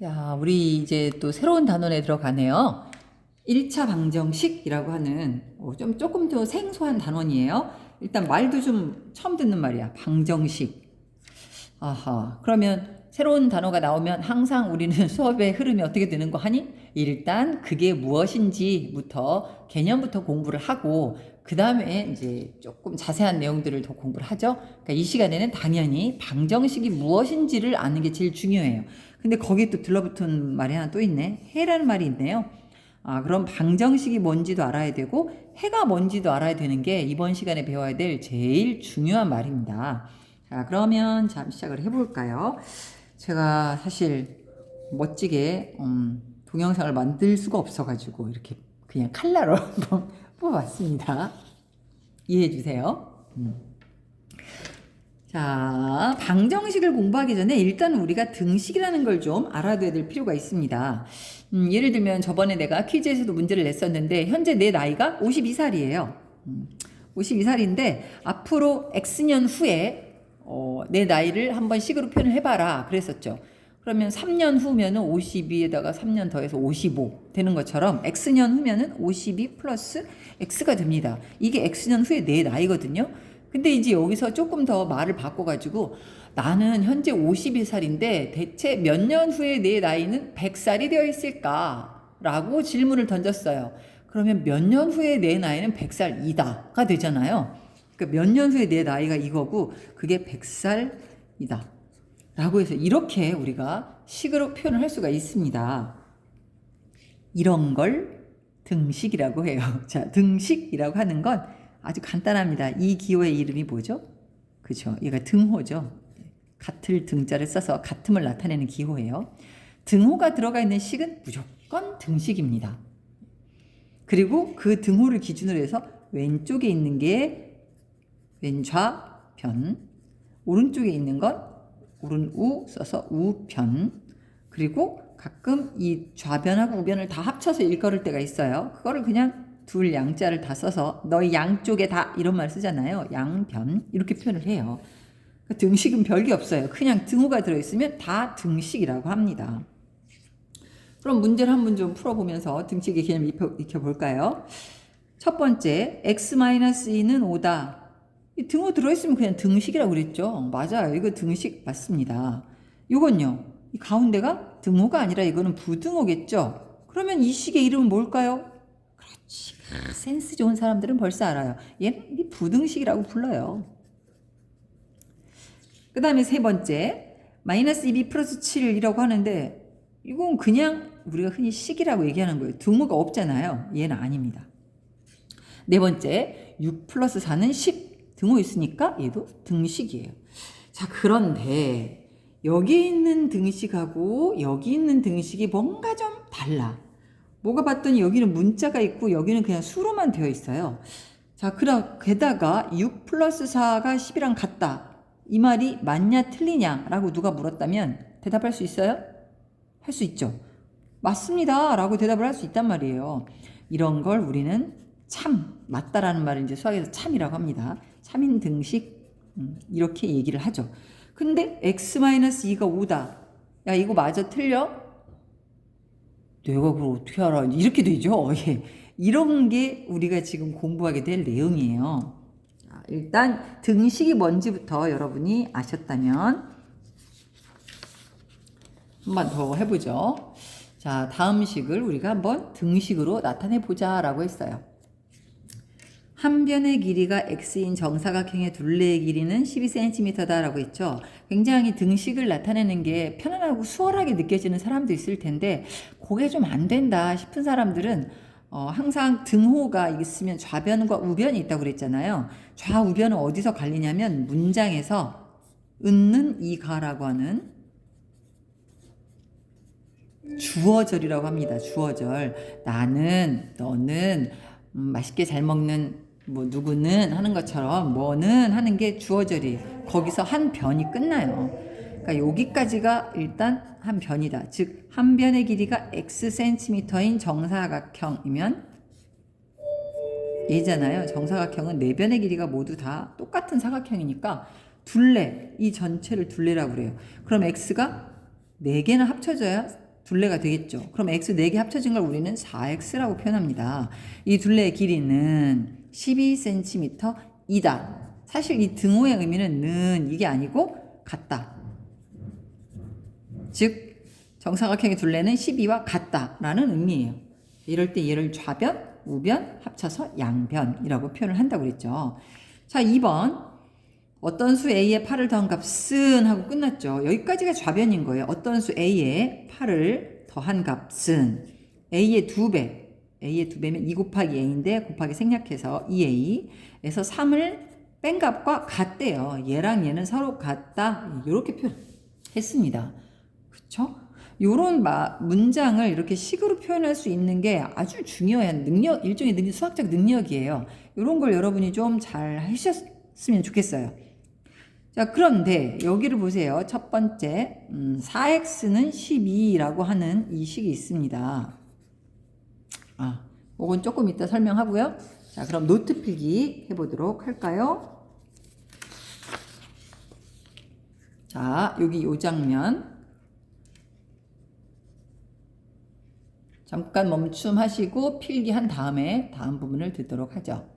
야, 우리 이제 또 새로운 단원에 들어가네요. 1차 방정식이라고 하는 조금 더 생소한 단원이에요. 일단 말도 좀 처음 듣는 말이야. 방정식. 아하. 그러면 새로운 단어가 나오면 항상 우리는 수업의 흐름이 어떻게 되는 거 하니? 일단 그게 무엇인지부터 개념부터 공부를 하고 그 다음에 이제 조금 자세한 내용들을 더 공부를 하죠. 그러니까 이 시간에는 당연히 방정식이 무엇인지를 아는 게 제일 중요해요. 근데 거기에 또 들러붙은 말이 하나 또 있네. 해라는 말이 있네요. 아, 그럼 방정식이 뭔지도 알아야 되고 해가 뭔지도 알아야 되는 게 이번 시간에 배워야 될 제일 중요한 말입니다. 자, 그러면 시작을 해볼까요? 제가 사실 멋지게 동영상을 만들 수가 없어가지고 이렇게 그냥 칼라로 한번 뽑아봤습니다. 이해해 주세요. 자, 방정식을 공부하기 전에 일단 우리가 등식이라는 걸 좀 알아둬야 될 필요가 있습니다. 예를 들면 저번에 내가 퀴즈에서도 문제를 냈었는데 현재 내 나이가 52살이에요. 52살인데 앞으로 X년 후에 내 나이를 한번 식으로 표현을 해봐라 그랬었죠. 그러면 3년 후면은 52에다가 3년 더해서 55 되는 것처럼 X년 후면은 52 플러스 X가 됩니다. 이게 X년 후에 내 나이거든요. 근데 이제 여기서 조금 더 말을 바꿔가지고 나는 현재 52살인데 대체 몇 년 후에 내 나이는 100살이 되어 있을까? 라고 질문을 던졌어요. 그러면 몇 년 후에 내 나이는 100살이다가 되잖아요. 그러니까 몇 년 후에 내 나이가 이거고 그게 100살이다. 라고 해서 이렇게 우리가 식으로 표현을 할 수가 있습니다. 이런 걸 등식이라고 해요. 자, 등식이라고 하는 건 아주 간단합니다. 이 기호의 이름이 뭐죠? 그죠? 얘가 등호죠. 같을 등자를 써서 같음을 나타내는 기호예요. 등호가 들어가 있는 식은 무조건 등식입니다. 그리고 그 등호를 기준으로 해서 왼쪽에 있는 게 왼좌변, 오른쪽에 있는 건 오른우 써서 우변, 그리고 가끔 이 좌변하고 우변을 다 합쳐서 일컬을 때가 있어요. 그거를 그냥 둘 양자를 다 써서 너희 양쪽에 다 이런 말 쓰잖아요. 양변 이렇게 표현을 해요. 등식은 별게 없어요. 그냥 등호가 들어있으면 다 등식이라고 합니다. 그럼 문제를 한번 좀 풀어보면서 등식의 개념을 익혀볼까요? 첫 번째, x-2는 5다. 이 등호 들어있으면 그냥 등식이라고 그랬죠. 맞아요. 이거 등식 맞습니다. 이건요. 이 가운데가 등호가 아니라 이거는 부등호겠죠. 그러면 이 식의 이름은 뭘까요? 그렇지. 센스 좋은 사람들은 벌써 알아요. 얘는 부등식이라고 불러요. 그 다음에 세 번째, 마이너스 2b 플러스 7이라고 하는데 이건 그냥 우리가 흔히 식이라고 얘기하는 거예요. 등호가 없잖아요. 얘는 아닙니다. 네 번째, 6 플러스 4는 10. 등호 있으니까 얘도 등식이에요. 자, 그런데 여기 있는 등식하고 여기 있는 등식이 뭔가 좀 달라. 뭐가 봤더니 여기는 문자가 있고 여기는 그냥 수로만 되어 있어요. 자, 게다가 6 플러스 4가 10이랑 같다. 이 말이 맞냐 틀리냐 라고 누가 물었다면 대답할 수 있어요? 할 수 있죠. 맞습니다 라고 대답을 할 수 있단 말이에요. 이런 걸 우리는 참, 맞다라는 말을 이제 수학에서 참이라고 합니다. 참인 등식 이렇게 얘기를 하죠. 근데 x-2가 5다. 야, 이거 맞아 틀려? 내가 그걸 어떻게 알아? 이렇게 되죠. 예. 이런 게 우리가 지금 공부하게 될 내용이에요. 자, 일단 등식이 뭔지부터 여러분이 아셨다면 한 번 더 해보죠. 자, 다음 식을 우리가 한번 등식으로 나타내 보자라고 했어요. 한 변의 길이가 x인 정사각형의 둘레의 길이는 12cm다라고 했죠. 굉장히 등식을 나타내는 게 편안하고 수월하게 느껴지는 사람도 있을 텐데 그게 좀 안 된다 싶은 사람들은 항상 등호가 있으면 좌변과 우변이 있다고 그랬잖아요. 좌우변은 어디서 갈리냐면 문장에서 은는 이가라고 하는 주어절이라고 합니다. 주어절. 나는, 너는, 맛있게 잘 먹는 뭐 누구는 하는 것처럼 뭐는 하는 게 주어절이에요. 거기서 한 변이 끝나요. 그러니까 여기까지가 일단 한 변이다. 즉, 한 변의 길이가 x cm인 정사각형이면 얘잖아요. 정사각형은 네 변의 길이가 모두 다 똑같은 사각형이니까 둘레, 이 전체를 둘레라고 그래요. 그럼 x가 4개나 합쳐져야 둘레가 되겠죠. 그럼 x 4개 합쳐진 걸 우리는 4x라고 표현합니다. 이 둘레의 길이는 12cm이다. 사실 이 등호의 의미는 는 이게 아니고 같다. 즉 정사각형의 둘레는 12와 같다라는 의미예요. 이럴 때 얘를 좌변, 우변 합쳐서 양변이라고 표현을 한다고 그랬죠. 자, 2번. 어떤 수 A에 8을 더한 값은 하고 끝났죠. 여기까지가 좌변인 거예요. 어떤 수 A에 8을 더한 값은 A의 2배. A의 2배면 2 곱하기 A인데 곱하기 생략해서 2A에서 3을 뺀 값과 같대요. 얘랑 얘는 서로 같다. 이렇게 표현했습니다. 그쵸? 요런 문장을 이렇게 식으로 표현할 수 있는 게 아주 중요한 능력, 일종의 수학적 능력이에요. 요런 걸 여러분이 좀 잘 하셨으면 좋겠어요. 자, 그런데 여기를 보세요. 첫 번째 4x는 12라고 하는 이 식이 있습니다. 이건 조금 이따 설명하고요. 자, 그럼 노트 필기 해보도록 할까요? 자, 여기 요 장면 잠깐 멈춤하시고 필기한 다음에 다음 부분을 듣도록 하죠.